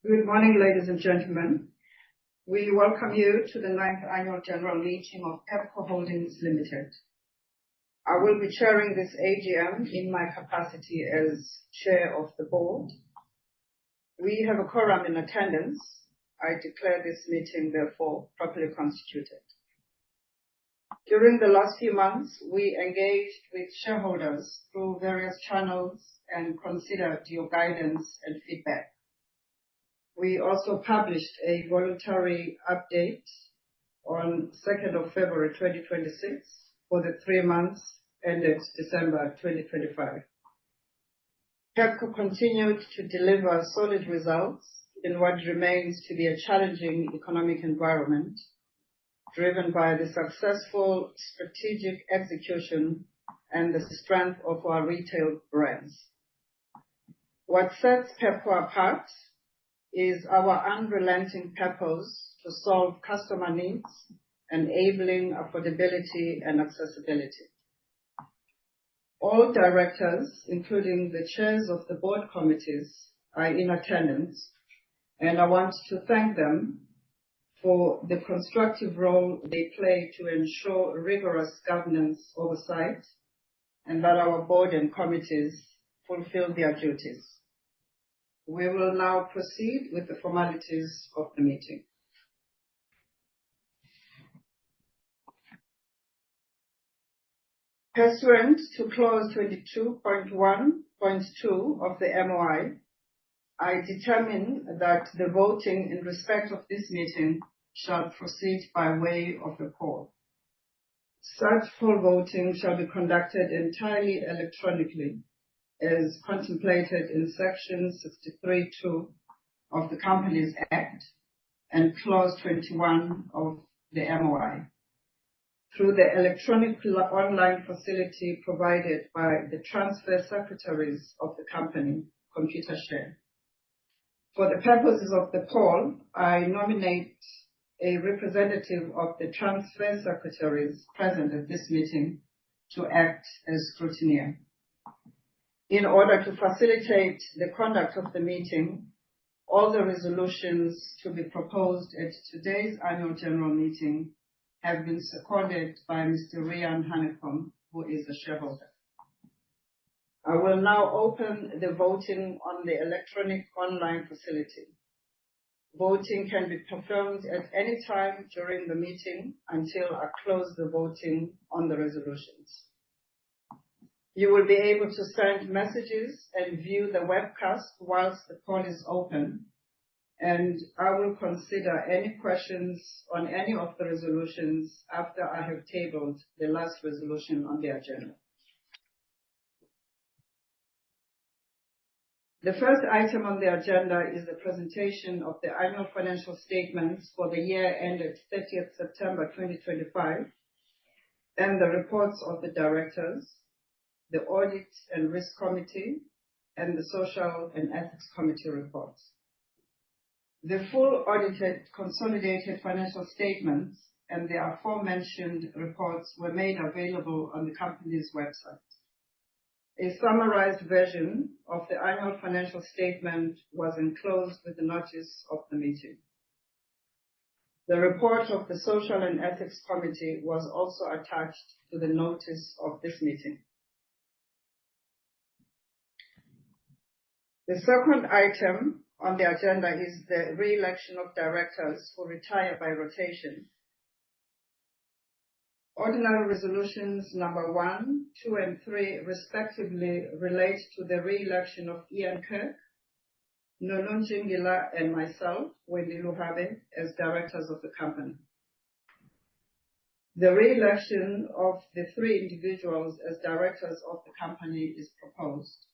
Good morning, ladies and gentlemen. We welcome you to the 9th Annual General Meeting of Pepkor Holdings Limited. I will be chairing this AGM in my capacity as Chair of the Board. We have a quorum in attendance. I declare this meeting, therefore, properly constituted. During the last few months, we engaged with shareholders through various channels and considered your guidance and feedback. We also published a voluntary update on 2nd of February 2026 for the 3 months ended December 2025. Pepkor continued to deliver solid results in what remains to be a challenging economic environment, driven by the successful strategic execution and the strength of our retail brands. What sets Pepkor apart is our unrelenting purpose to solve customer needs, enabling affordability and accessibility. All directors, including the chairs of the board committees, are in attendance, and I want to thank them for the constructive role they play to ensure rigorous governance oversight and that our board and committees fulfill their duties. We will now proceed with the formalities of the meeting. Pursuant to clause 22.1.2 of the MOI, I determine that the voting in respect of this meeting shall proceed by way of a poll. Such poll voting shall be conducted entirely electronically, as contemplated in Section 63(2) of the Companies Act and Clause 21 of the MOI, through the electronic online facility provided by the transfer secretaries of the company, Computershare. For the purposes of the poll, I nominate a representative of the transfer secretaries present at this meeting to act as scrutineer. In order to facilitate the conduct of the meeting, all the resolutions to be proposed at today's annual general meeting have been seconded by Mr. Rian Hanekom, who is a shareholder. I will now open the voting on the electronic online facility. Voting can be performed at any time during the meeting until I close the voting on the resolutions. You will be able to send messages and view the webcast whilst the poll is open, and I will consider any questions on any of the resolutions after I have tabled the last resolution on the agenda. The first item on the agenda is the presentation of the annual financial statements for the year ended 30th September 2025 and the reports of the directors, the Audit and Risk Committee, and the Social and Ethics Committee reports. The full audited consolidated financial statements and the aforementioned reports were made available on the company's website. A summarized version of the annual financial statement was enclosed with the notice of the meeting. The report of the Social and Ethics Committee was also attached to the notice of this meeting. The second item on the agenda is the re-election of directors who retire by rotation. Ordinary resolutions number 1, 2, and 3 respectively relate to the re-election of Ian Kirk, Nonu Jingila, and myself, Wendy Luhabe, as directors of the company. The re-election of the 3 individuals as directors of the company is proposed.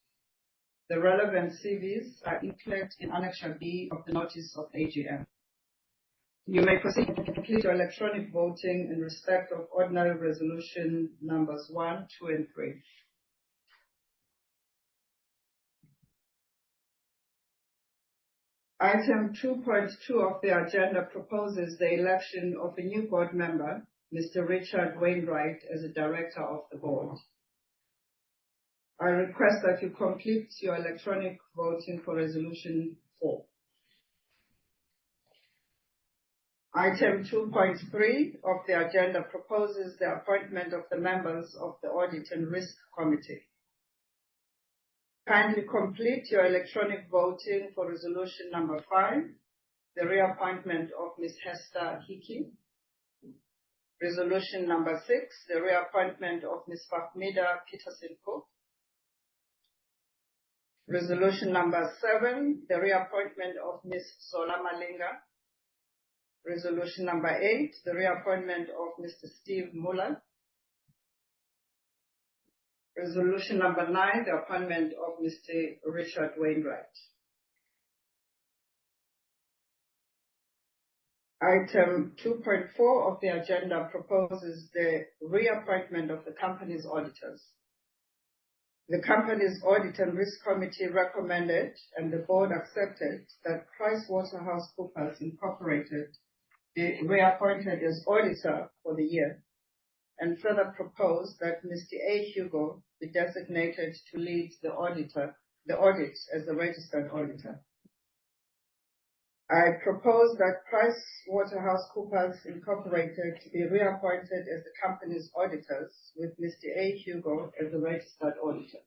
The relevant CVs are included in Annexure B of the notice of AGM. You may proceed to complete your electronic voting in respect of ordinary resolution numbers 1, 2, and 3. Item 2.2 of the agenda proposes the election of a new board member, Mr. Richard Wainwright, as a director of the board. I request that you complete your electronic voting for resolution 4. Item 2.3 of the agenda proposes the appointment of the members of the Audit and Risk Committee. Kindly complete your electronic voting for resolution number 5, the reappointment of Ms. Hester Hickey. Resolution number 6, the reappointment of Ms. Fahmida Peterson-Cook. Resolution number 7, the reappointment of Ms. Zola Malinga. Resolution number 8, the reappointment of Mr. Steve Muller. Resolution number 9, the appointment of Mr. Richard Wainwright. Item 2.4 of the agenda proposes the reappointment of the company's auditors. The company's Audit and Risk Committee recommended and the board accepted that PricewaterhouseCoopers Incorporated be reappointed as auditor for the year, and further proposed that Mr. A. Hugo be designated to lead the audit as the registered auditor. I propose that PricewaterhouseCoopers Incorporated be reappointed as the company's auditors with Mr. A. Hugo as the registered auditor.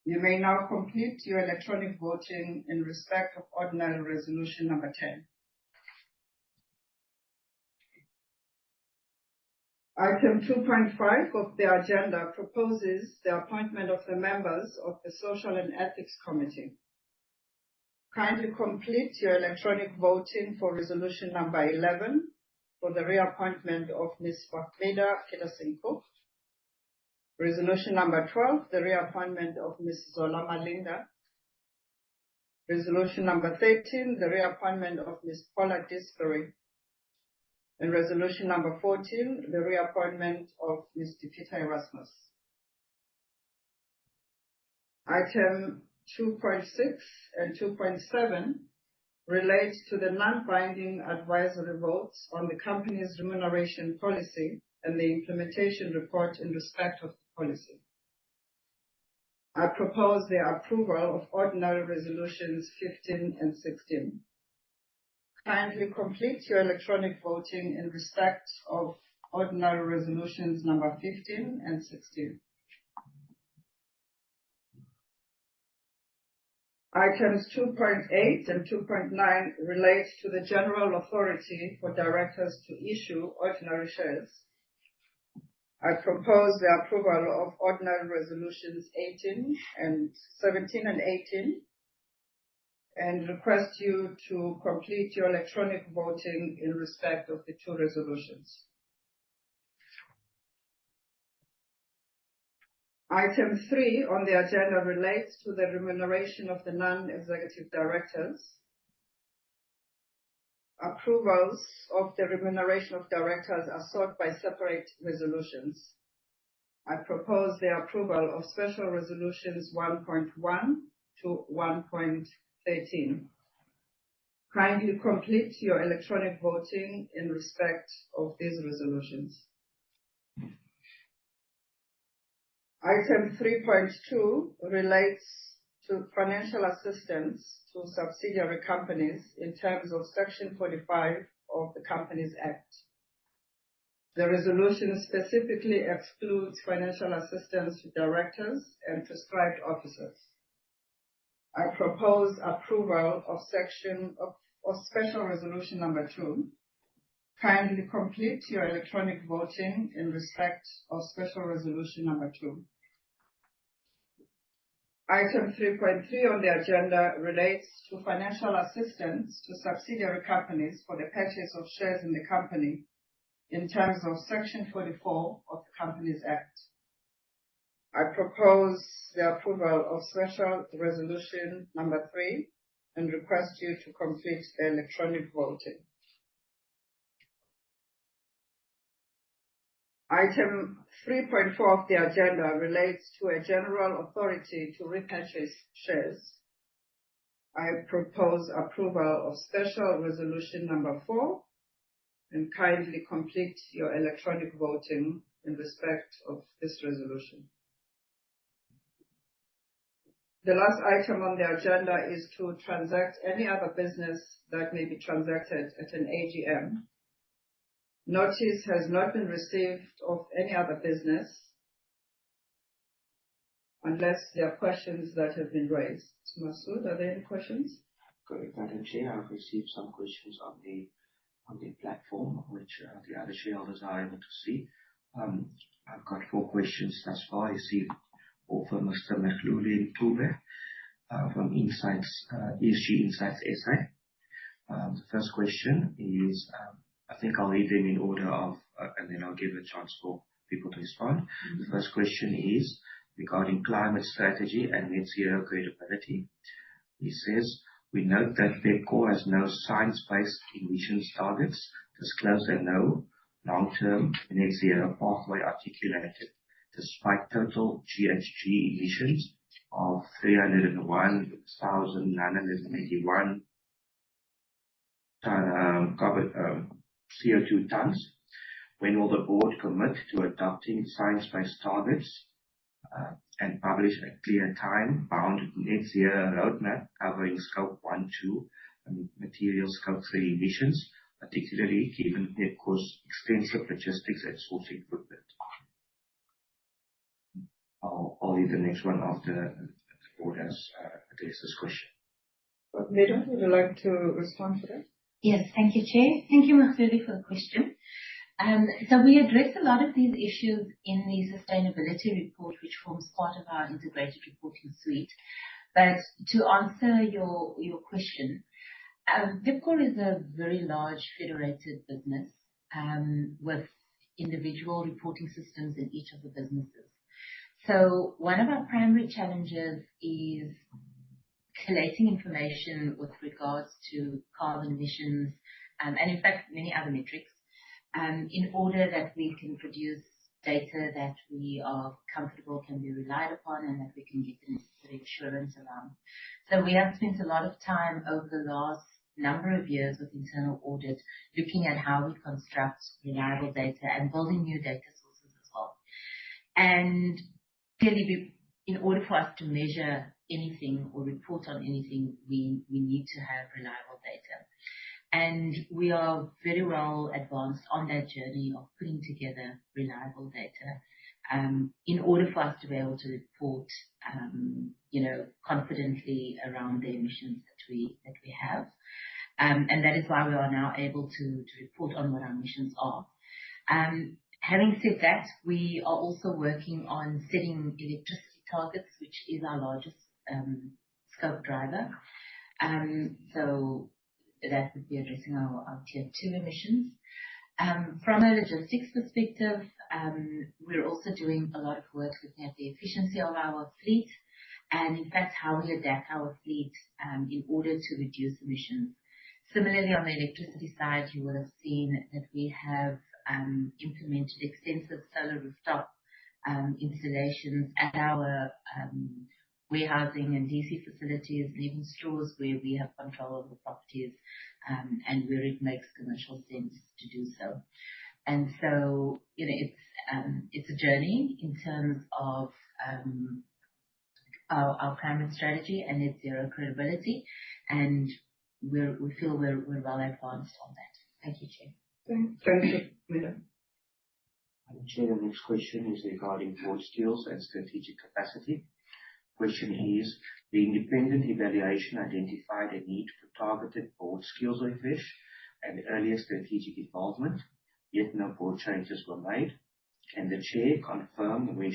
You may now complete your electronic voting in respect of ordinary resolution number 10. Item 2.5 of the agenda proposes the appointment of the members of the Social and Ethics Committee. Kindly complete your electronic voting for resolution number 11 for the reappointment of Ms. Fahmida Peterson-Cook. Resolution number 12, the reappointment of Ms. Zola Malinga. Resolution number 13, the reappointment of Ms. Paula Disbury. And resolution number 14, the reappointment of Mr. Peter Erasmus. Item 2.6 and 2.7 relate to the non-binding advisory votes on the company's remuneration policy and the implementation report in respect of the policy. I propose the approval of ordinary resolutions 15 and 16. Kindly complete your electronic voting in respect of ordinary resolutions number 15 and 16. Items 2.8 and 2.9 relate to the general authority for directors to issue ordinary shares. I propose the approval of ordinary resolutions 17 and 18, and request you to complete your electronic voting in respect of the two resolutions. Item 3 on the agenda relates to the remuneration of the non-executive directors. Approvals of the remuneration of directors are sought by separate resolutions. I propose the approval of special resolutions 1.1 to 1.13. Kindly complete your electronic voting in respect of these resolutions. Item 3.2 relates to financial assistance to subsidiary companies in terms of Section 45 of the Companies Act. The resolution specifically excludes financial assistance to directors and prescribed officers. I propose approval of special resolution number 2. Kindly complete your electronic voting in respect of special resolution number 2. Item 3.3 on the agenda relates to financial assistance to subsidiary companies for the purchase of shares in the company in terms of Section 44 of the Companies Act. I propose the approval of special resolution number 3 and request you to complete the electronic voting. Item 3.4 of the agenda relates to a general authority to repurchase shares. I propose approval of special resolution number 4 and kindly complete your electronic voting in respect of this resolution. The last item on the agenda is to transact any other business that may be transacted at an AGM. Notice has not been received of any other business, unless there are questions that have been raised. Masood, are there any questions? Correct, Madam Chair. I've received some questions on the platform, which the other shareholders are able to see. I've got 4 questions thus far. I received all from Mr. Mahluli Tube from ESG Insights SA. The first question is, I think I'll read them in order of, and then I'll give a chance for people to respond. The first question is regarding climate strategy and net zero credibility. He says, we note that Pepkor has no science-based emissions targets, disclosed and no long-term net zero pathway articulated, despite total GHG emissions of 301,981 CO2 tons. When will the board commit to adopting science-based targets and publish a clear time-bound net zero roadmap covering scope 1, 2, and material scope 3 emissions, particularly given Pepkor's extensive logistics and sourcing footprint? I'll read the next one after the board has addressed this question. Leda, would you like to respond to that? Yes, thank you, Chair. Thank you, Mahluli, for the question. So we address a lot of these issues in the sustainability report, which forms part of our integrated reporting suite. But to answer your question, Pepkor is a very large federated business with individual reporting systems in each of the businesses. So one of our primary challenges is collating information with regards to carbon emissions and in fact many other metrics in order that we can produce data that we are comfortable can be relied upon and that we can get the necessary assurance around. So we have spent a lot of time over the last number of years with internal audit looking at how we construct reliable data and building new data sources as well. And clearly, in order for us to measure anything or report on anything, we need to have reliable data. And we are very well advanced on that journey of putting together reliable data in order for us to be able to report, confidently around the emissions that we have. And that is why we are now able to report on what our emissions are. Having said that, we are also working on setting electricity targets, which is our largest scope driver. So that would be addressing our tier 2 emissions. From a logistics perspective, we're also doing a lot of work looking at the efficiency of our fleet and in fact how we adapt our fleet in order to reduce emissions. Similarly, on the electricity side, you will have seen that we have implemented extensive solar rooftop installations at our warehousing and DC facilities and even stores where we have control of the properties and where it makes commercial sense to do so. And so, it's a journey in terms of our climate strategy and net zero credibility, and we feel we're well advanced on that. Thank you, Chair. Thank you, Madam. Madam Chair, the next question is regarding board skills and strategic capacity. Question is, the independent evaluation identified a need for targeted board skills refresh and earlier strategic involvement, yet no board changes were made. Can the Chair confirm when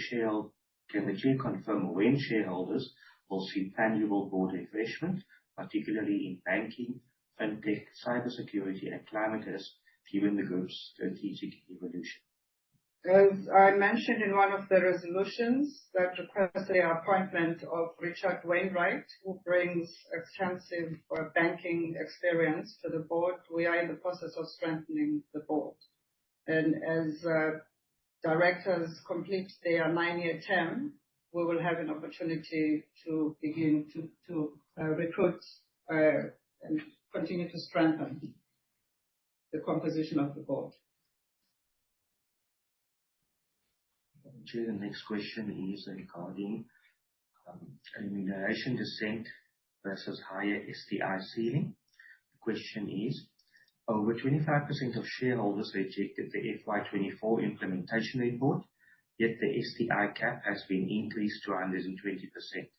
shareholders will see tangible board refreshment, particularly in banking, fintech, cybersecurity and climate risk, given the group's strategic evolution? As I mentioned in one of the resolutions that requested the appointment of Richard Wainwright, who brings extensive banking experience to the board, we are in the process of strengthening the board. And as directors complete their 9-year term, we will have an opportunity to begin to recruit and continue to strengthen the composition of the board. Chair, the next question is regarding remuneration descent versus higher STI ceiling. The question is, over 25% of shareholders rejected the FY24 implementation report, yet the STI cap has been increased to 120%.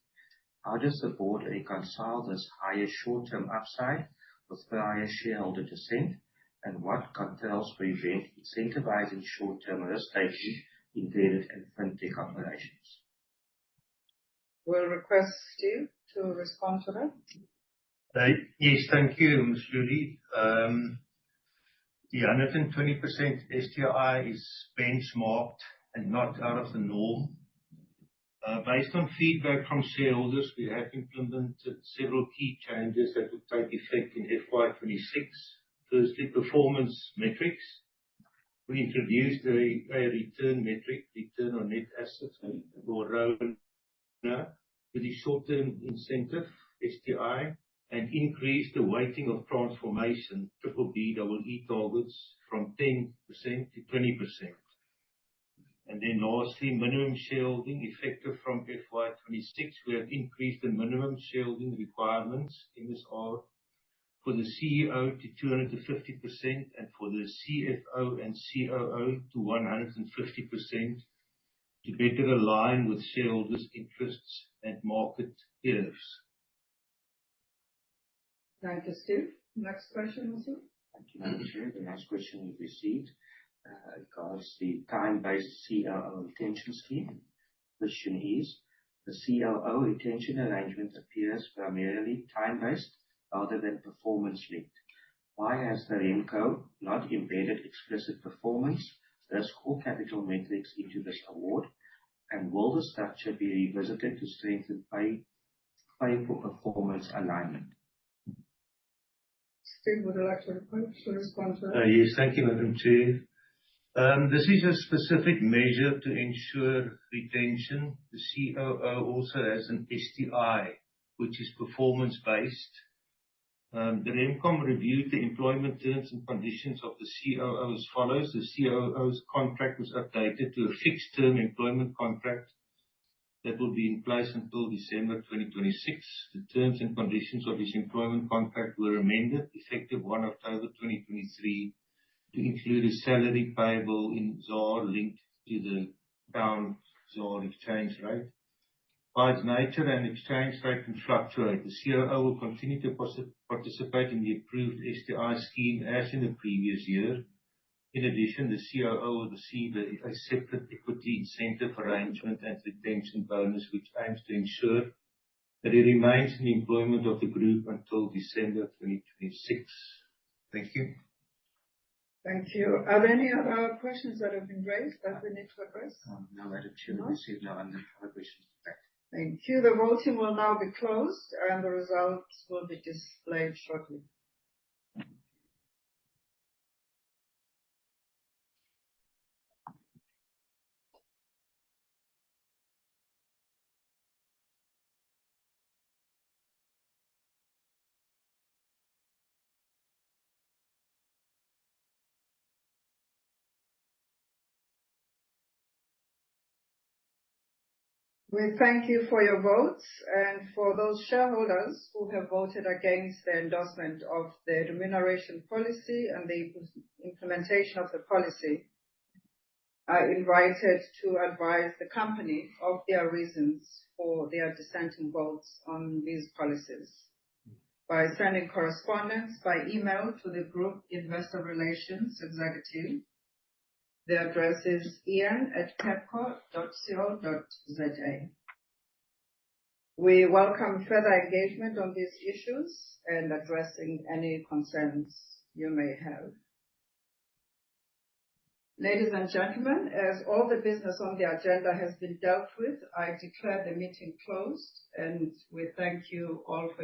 How does the board reconcile this higher short-term upside with prior shareholder dissent, and what controls prevent incentivizing short-term risk-taking in credit and fintech operations? We'll request Steve to respond to that. Yes, thank you, Ms. Judy. The 120% STI is benchmarked and not out of the norm. Based on feedback from shareholders, we have implemented several key changes that will take effect in FY26. Firstly, performance metrics. We introduced a return metric, return on net assets, or RONA, with the short-term incentive, STI, and increased the weighting of transformation, BBBEE targets, from 10% to 20%. And then lastly, minimum shareholding effective from FY26. We have increased the minimum shareholding requirements, MSR, for the CEO to 250% and for the CFO and COO to 150% to better align with shareholders' interests and market peers. Thank you, Steve. Next question, also. Thank you, Madam Chair. The next question we've received regards the time-based COO retention scheme. The question is, the COO retention arrangement appears primarily time-based rather than performance-linked. Why has the RemCo not embedded explicit performance, risk, or capital metrics into this award? And will the structure be revisited to strengthen pay for performance alignment? Steve, would you like to respond to that? Yes, thank you, Madam Chair. This is a specific measure to ensure retention. The COO also has an STI, which is performance-based. The RemCom reviewed the employment terms and conditions of the COO as follows. The COO's contract was updated to a fixed-term employment contract that will be in place until December 2026. The terms and conditions of his employment contract were amended effective 1 October 2023 to include a salary payable in ZAR linked to the pound-ZAR exchange rate. By its nature, an exchange rate can fluctuate. The COO will continue to participate in the approved STI scheme as in the previous year. In addition, the COO will receive a separate equity incentive arrangement and retention bonus, which aims to ensure that he remains in the employment of the group until December 2026. Thank you. Thank you. Are there any other questions that have been raised that we need to address? No, Madam Chair. We received no other questions. Thank you. The voting will now be closed and the results will be displayed shortly. We thank you for your votes, and for those shareholders who have voted against the endorsement of the remuneration policy and the implementation of the policy, are invited to advise the company of their reasons for their dissenting votes on these policies by sending correspondence by email to the Group Investor Relations Executive. The address is ian@pepkor.co.za. We welcome further engagement on these issues and addressing any concerns you may have. Ladies and gentlemen, as all the business on the agenda has been dealt with, I declare the meeting closed, and we thank you all for your